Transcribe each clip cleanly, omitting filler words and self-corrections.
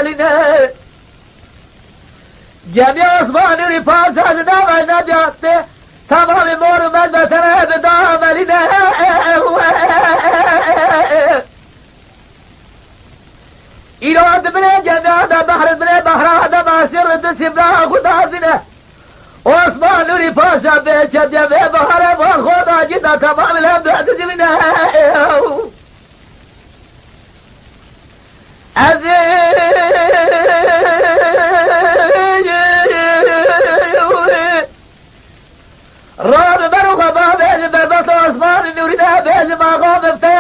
مالنا جميع عثمان رفاس از نام نجاته تمام مور مدتنا بدام لنا ایراد بله جناد بحر بله بحراد ماسر دسبرا خدا زنه عثمان رفاس بیچه جمعه بحر و خدا جدا تمام الحمد زمینه راد برو خدا بیز بربط عثمان نوریده بیز مقام بفته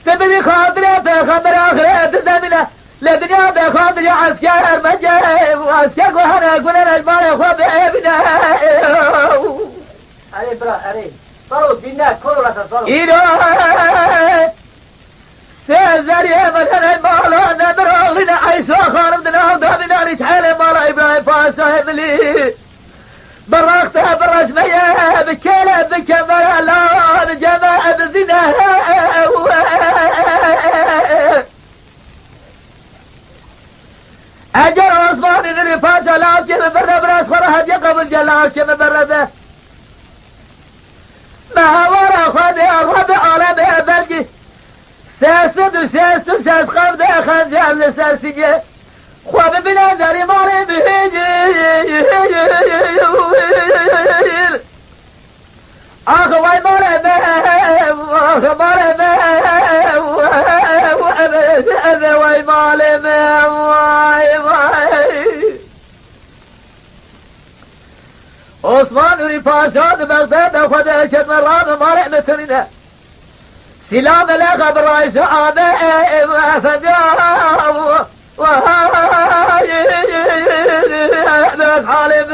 تبدی خاطره پیغمبر آخرت زمینه لدنیا به خاطر عسکر مجه و عسکر گوهنه گونه نجمال خواه ببینه اره برا اره برو دینه کلو رسن برو اینا سه ذریعه مدن مالا نبراغلین عیسا خانم دناو دامینانی چحیل مالا ابراهیم فاسه بلی براخته برشمه بکله بکمر الله بجمع بزنه اجر عثمان نری فاس الله که برده براس خوره حجی قبل جلال که برده مهوارا خواده رب عالم بلجی سیست و شیست و شیست خفده خنجر لسرسیگه خواه ببینه داری مالی بهیجی آخه وای مالی بهم آخه مالی بهم وای مالی بهم وای عثمان نوری پاشاد بغداد خود چند مران مالع متنینه سلام لك بالرئيس آباء فداه وهاي حالي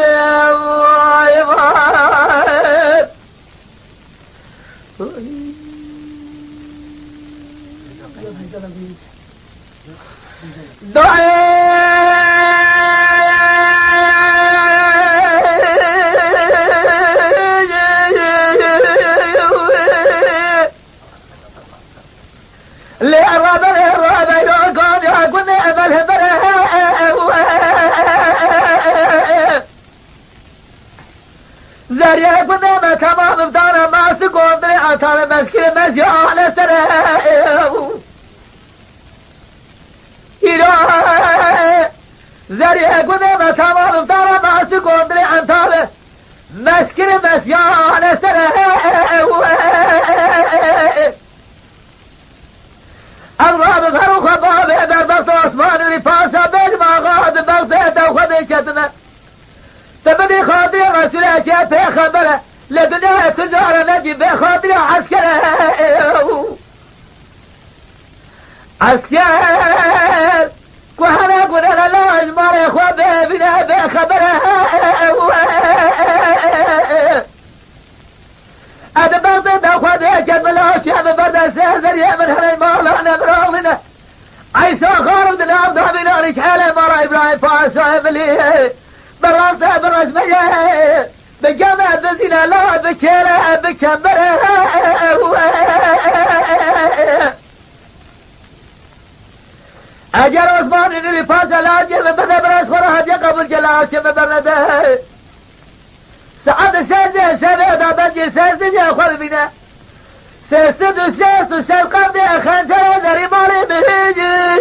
زريا كنا ما تمام بدانا ما سكون دري عطانا مسكين مسيا على سنة زريا كنا ما تمام بدانا ما سكون دري عطانا مسكين مسيا على سنة الراب فاروق بابي دربط عثمان رفاسة بين ما غاد بغداد وخذ كتنا تبدي خاطري رسول اشياء بخبره لدنيا تجارة نجي بخاطري عسكره عسكر كهنا قلنا لا اجمار اخوة بابنا بخبره هذا بغداد اخوة ديشت ملاش هذا برد سهزر يمن هني مالا نبرالنا عيسى خارب دنام دامنا رجحالي مارا ابراهيم فاسا مليه براسه برشميه بجمع بزينة لا بكيرة بكبره اجر عثمان اني فاسه لا جيب بده براس خورها جي قبل جلال كم برده سعد سيزي سيزي دا بنجي سيزي جي خور بينا سيزد وسيزد وسيزد قبضي خنجر ذري مالي بهيجي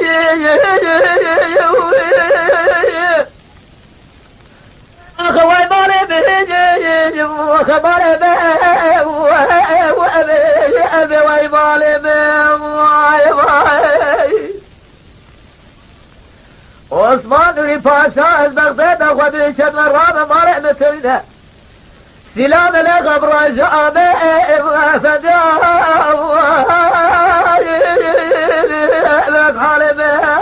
أخوي مالي بهيجي وخباري بيه وأبي وي مالي بيه عثمان رفاشا البغداد أخوة بيشد مرابة مالي مترينها سلام لك أبراج أبي فداه لك حالي بيه